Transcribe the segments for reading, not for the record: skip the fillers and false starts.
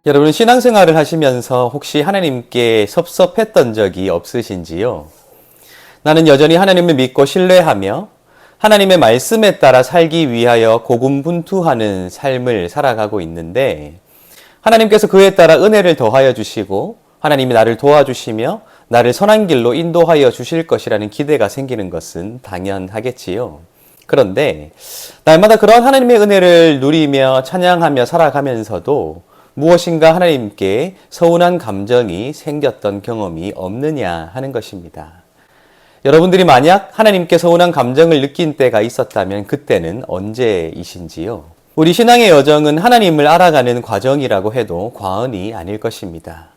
여러분 신앙생활을 하시면서 혹시 하나님께 섭섭했던 적이 없으신지요? 나는 여전히 하나님을 믿고 신뢰하며 하나님의 말씀에 따라 살기 위하여 고군분투하는 삶을 살아가고 있는데 하나님께서 그에 따라 은혜를 더하여 주시고 하나님이 나를 도와주시며 나를 선한 길로 인도하여 주실 것이라는 기대가 생기는 것은 당연하겠지요. 그런데 날마다 그러한 하나님의 은혜를 누리며 찬양하며 살아가면서도 무엇인가 하나님께 서운한 감정이 생겼던 경험이 없느냐 하는 것입니다. 여러분들이 만약 하나님께 서운한 감정을 느낀 때가 있었다면 그때는 언제이신지요? 우리 신앙의 여정은 하나님을 알아가는 과정이라고 해도 과언이 아닐 것입니다.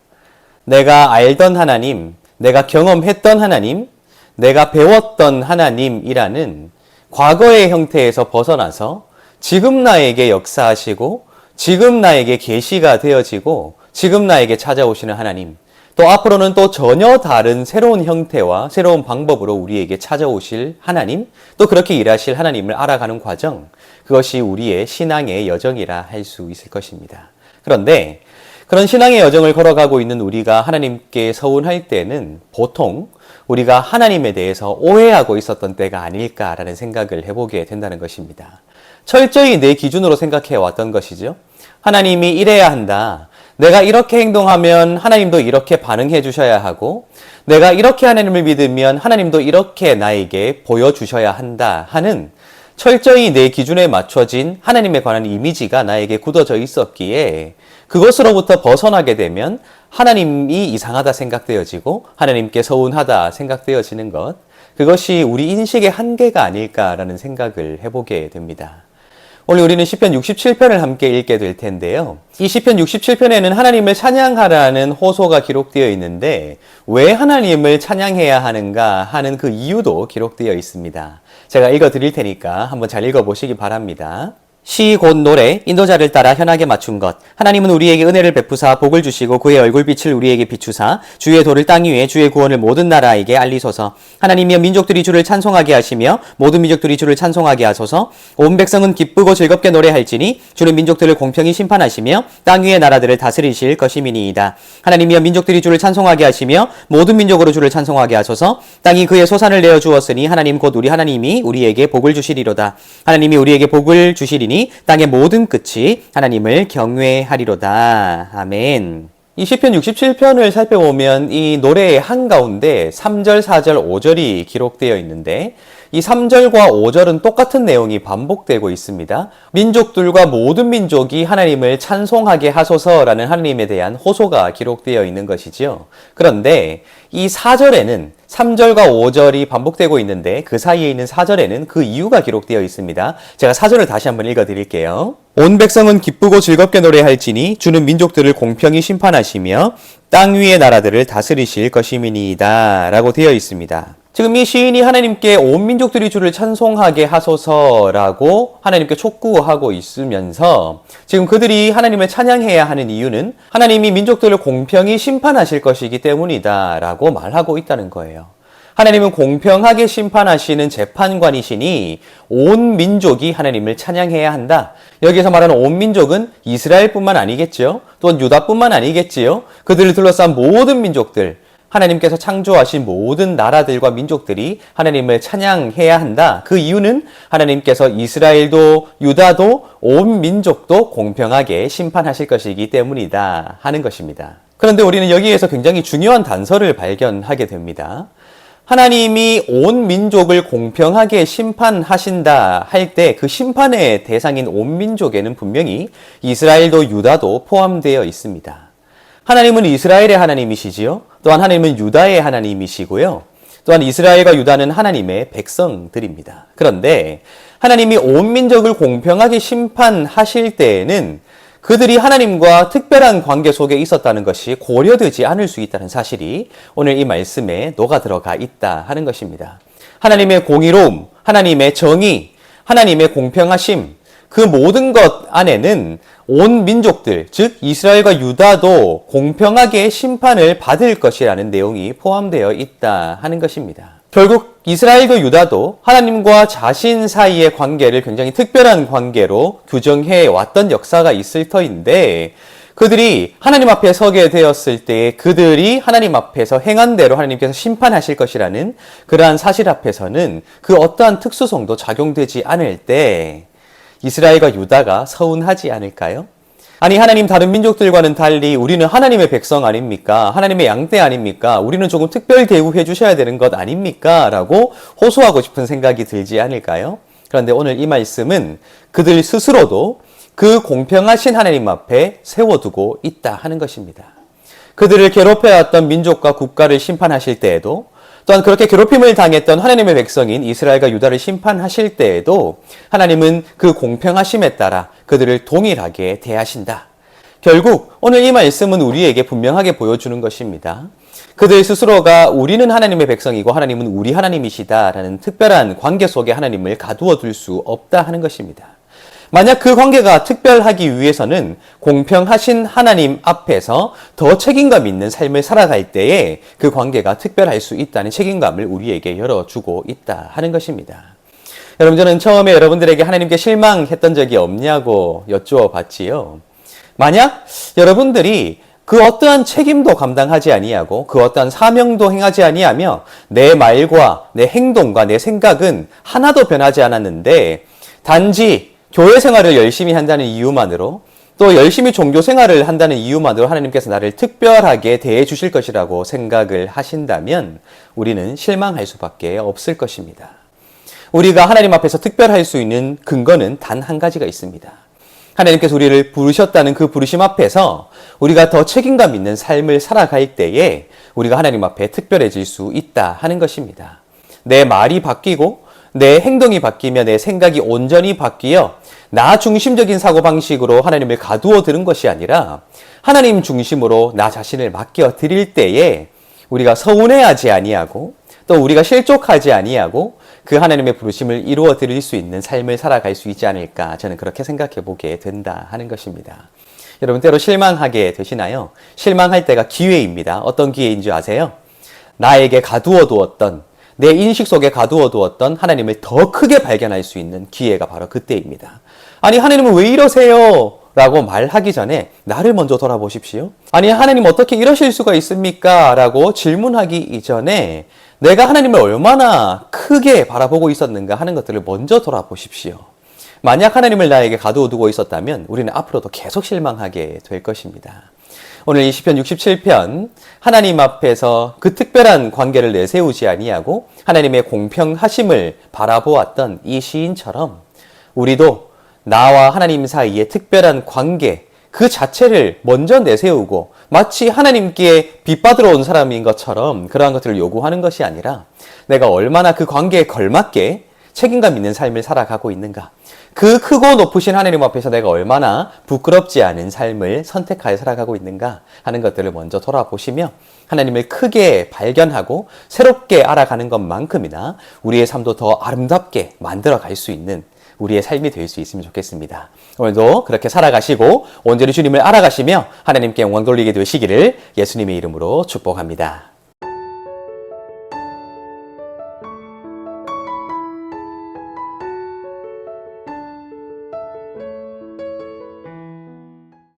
내가 알던 하나님, 내가 경험했던 하나님, 내가 배웠던 하나님이라는 과거의 형태에서 벗어나서 지금 나에게 역사하시고 지금 나에게 계시가 되어지고 지금 나에게 찾아오시는 하나님, 또 앞으로는 또 전혀 다른 새로운 형태와 새로운 방법으로 우리에게 찾아오실 하나님, 또 그렇게 일하실 하나님을 알아가는 과정, 그것이 우리의 신앙의 여정이라 할 수 있을 것입니다. 그런데 그런 신앙의 여정을 걸어가고 있는 우리가 하나님께 서운할 때는 보통 우리가 하나님에 대해서 오해하고 있었던 때가 아닐까라는 생각을 해보게 된다는 것입니다. 철저히 내 기준으로 생각해 왔던 것이죠. 하나님이 이래야 한다. 내가 이렇게 행동하면 하나님도 이렇게 반응해 주셔야 하고 내가 이렇게 하나님을 믿으면 하나님도 이렇게 나에게 보여주셔야 한다 하는 철저히 내 기준에 맞춰진 하나님에 관한 이미지가 나에게 굳어져 있었기에 그것으로부터 벗어나게 되면 하나님이 이상하다 생각되어지고 하나님께 서운하다 생각되어지는 것, 그것이 우리 인식의 한계가 아닐까라는 생각을 해보게 됩니다. 오늘 우리는 시편 67편을 함께 읽게 될 텐데요. 이 시편 67편에는 하나님을 찬양하라는 호소가 기록되어 있는데 왜 하나님을 찬양해야 하는가 하는 그 이유도 기록되어 있습니다. 제가 읽어드릴 테니까 한번 잘 읽어보시기 바랍니다. 시 곧 노래, 인도자를 따라 현악에 맞춘 것. 하나님은 우리에게 은혜를 베푸사 복을 주시고 그의 얼굴빛을 우리에게 비추사 주의 도를 땅 위에 주의 구원을 모든 나라에게 알리소서. 하나님이여 민족들이 주를 찬송하게 하시며 모든 민족들이 주를 찬송하게 하소서. 온 백성은 기쁘고 즐겁게 노래할지니 주는 민족들을 공평히 심판하시며 땅 위의 나라들을 다스리실 것임이니이다. 하나님이여 민족들이 주를 찬송하게 하시며 모든 민족으로 주를 찬송하게 하소서. 땅이 그의 소산을 내어 주었으니 하나님 곧 우리 하나님이 우리에게 복을 주시리로다. 하나님이 우리에게 복을 주시리니 땅의 모든 끝이 하나님을 경외하리로다. 아멘. 이 시편 67편을 살펴보면 이 노래의 한가운데 3절, 4절, 5절이 기록되어 있는데 이 3절과 5절은 똑같은 내용이 반복되고 있습니다. 민족들과 모든 민족이 하나님을 찬송하게 하소서라는 하나님에 대한 호소가 기록되어 있는 것이지요. 그런데 이 4절에는 3절과 5절이 반복되고 있는데 그 사이에 있는 4절에는 그 이유가 기록되어 있습니다. 제가 4절을 다시 한번 읽어드릴게요. 온 백성은 기쁘고 즐겁게 노래할지니 주는 민족들을 공평히 심판하시며 땅 위의 나라들을 다스리실 것임이니이다 라고 되어 있습니다. 지금 이 시인이 하나님께 온 민족들이 주를 찬송하게 하소서라고 하나님께 촉구하고 있으면서 지금 그들이 하나님을 찬양해야 하는 이유는 하나님이 민족들을 공평히 심판하실 것이기 때문이다 라고 말하고 있다는 거예요. 하나님은 공평하게 심판하시는 재판관이시니 온 민족이 하나님을 찬양해야 한다. 여기서 말하는 온 민족은 이스라엘뿐만 아니겠죠. 또한 유다뿐만 아니겠지요. 그들을 둘러싼 모든 민족들, 하나님께서 창조하신 모든 나라들과 민족들이 하나님을 찬양해야 한다. 그 이유는 하나님께서 이스라엘도 유다도 온 민족도 공평하게 심판하실 것이기 때문이다 하는 것입니다. 그런데 우리는 여기에서 굉장히 중요한 단서를 발견하게 됩니다. 하나님이 온 민족을 공평하게 심판하신다 할 때 그 심판의 대상인 온 민족에는 분명히 이스라엘도 유다도 포함되어 있습니다. 하나님은 이스라엘의 하나님이시지요. 또한 하나님은 유다의 하나님이시고요. 또한 이스라엘과 유다는 하나님의 백성들입니다. 그런데 하나님이 온 민족을 공평하게 심판하실 때에는 그들이 하나님과 특별한 관계 속에 있었다는 것이 고려되지 않을 수 있다는 사실이 오늘 이 말씀에 녹아들어가 있다 하는 것입니다. 하나님의 공의로움, 하나님의 정의, 하나님의 공평하심, 그 모든 것 안에는 온 민족들, 즉 이스라엘과 유다도 공평하게 심판을 받을 것이라는 내용이 포함되어 있다 하는 것입니다. 결국 이스라엘과 유다도 하나님과 자신 사이의 관계를 굉장히 특별한 관계로 규정해 왔던 역사가 있을 터인데 그들이 하나님 앞에 서게 되었을 때 그들이 하나님 앞에서 행한 대로 하나님께서 심판하실 것이라는 그러한 사실 앞에서는 그 어떠한 특수성도 작용되지 않을 때 이스라엘과 유다가 서운하지 않을까요? 아니, 하나님 다른 민족들과는 달리 우리는 하나님의 백성 아닙니까? 하나님의 양떼 아닙니까? 우리는 조금 특별 대우해 주셔야 되는 것 아닙니까? 라고 호소하고 싶은 생각이 들지 않을까요? 그런데 오늘 이 말씀은 그들 스스로도 그 공평하신 하나님 앞에 세워두고 있다 하는 것입니다. 그들을 괴롭혀왔던 민족과 국가를 심판하실 때에도 또한 그렇게 괴롭힘을 당했던 하나님의 백성인 이스라엘과 유다를 심판하실 때에도 하나님은 그 공평하심에 따라 그들을 동일하게 대하신다. 결국 오늘 이 말씀은 우리에게 분명하게 보여주는 것입니다. 그들 스스로가 우리는 하나님의 백성이고 하나님은 우리 하나님이시다라는 특별한 관계 속에 하나님을 가두어 둘 수 없다 하는 것입니다. 만약 그 관계가 특별하기 위해서는 공평하신 하나님 앞에서 더 책임감 있는 삶을 살아갈 때에 그 관계가 특별할 수 있다는 책임감을 우리에게 열어주고 있다 하는 것입니다. 여러분, 저는 처음에 여러분들에게 하나님께 실망했던 적이 없냐고 여쭈어 봤지요. 만약 여러분들이 그 어떠한 책임도 감당하지 아니하고 그 어떠한 사명도 행하지 아니하며 내 말과 내 행동과 내 생각은 하나도 변하지 않았는데 단지 교회 생활을 열심히 한다는 이유만으로 또 열심히 종교 생활을 한다는 이유만으로 하나님께서 나를 특별하게 대해 주실 것이라고 생각을 하신다면 우리는 실망할 수밖에 없을 것입니다. 우리가 하나님 앞에서 특별할 수 있는 근거는 단 한 가지가 있습니다. 하나님께서 우리를 부르셨다는 그 부르심 앞에서 우리가 더 책임감 있는 삶을 살아갈 때에 우리가 하나님 앞에 특별해질 수 있다 하는 것입니다. 내 말이 바뀌고 내 행동이 바뀌며 내 생각이 온전히 바뀌어 나 중심적인 사고방식으로 하나님을 가두어 드는 것이 아니라 하나님 중심으로 나 자신을 맡겨 드릴 때에 우리가 서운해하지 아니하고 또 우리가 실족하지 아니하고 그 하나님의 부르심을 이루어 드릴 수 있는 삶을 살아갈 수 있지 않을까, 저는 그렇게 생각해 보게 된다 하는 것입니다. 여러분, 때로 실망하게 되시나요? 실망할 때가 기회입니다. 어떤 기회인 줄 아세요? 나에게 가두어 두었던, 내 인식 속에 가두어 두었던 하나님을 더 크게 발견할 수 있는 기회가 바로 그때입니다. 아니, 하나님은 왜 이러세요? 라고 말하기 전에 나를 먼저 돌아보십시오. 아니, 하나님 어떻게 이러실 수가 있습니까? 라고 질문하기 이전에 내가 하나님을 얼마나 크게 바라보고 있었는가 하는 것들을 먼저 돌아보십시오. 만약 하나님을 나에게 가두어 두고 있었다면 우리는 앞으로도 계속 실망하게 될 것입니다. 오늘 이 시편 67편, 하나님 앞에서 그 특별한 관계를 내세우지 아니하고 하나님의 공평하심을 바라보았던 이 시인처럼 우리도 나와 하나님 사이의 특별한 관계 그 자체를 먼저 내세우고 마치 하나님께 빚받으러 온 사람인 것처럼 그러한 것들을 요구하는 것이 아니라 내가 얼마나 그 관계에 걸맞게 책임감 있는 삶을 살아가고 있는가, 그 크고 높으신 하나님 앞에서 내가 얼마나 부끄럽지 않은 삶을 선택하여 살아가고 있는가 하는 것들을 먼저 돌아보시며 하나님을 크게 발견하고 새롭게 알아가는 것만큼이나 우리의 삶도 더 아름답게 만들어갈 수 있는 우리의 삶이 될 수 있으면 좋겠습니다. 오늘도 그렇게 살아가시고 온전히 주님을 알아가시며 하나님께 영광 돌리게 되시기를 예수님의 이름으로 축복합니다.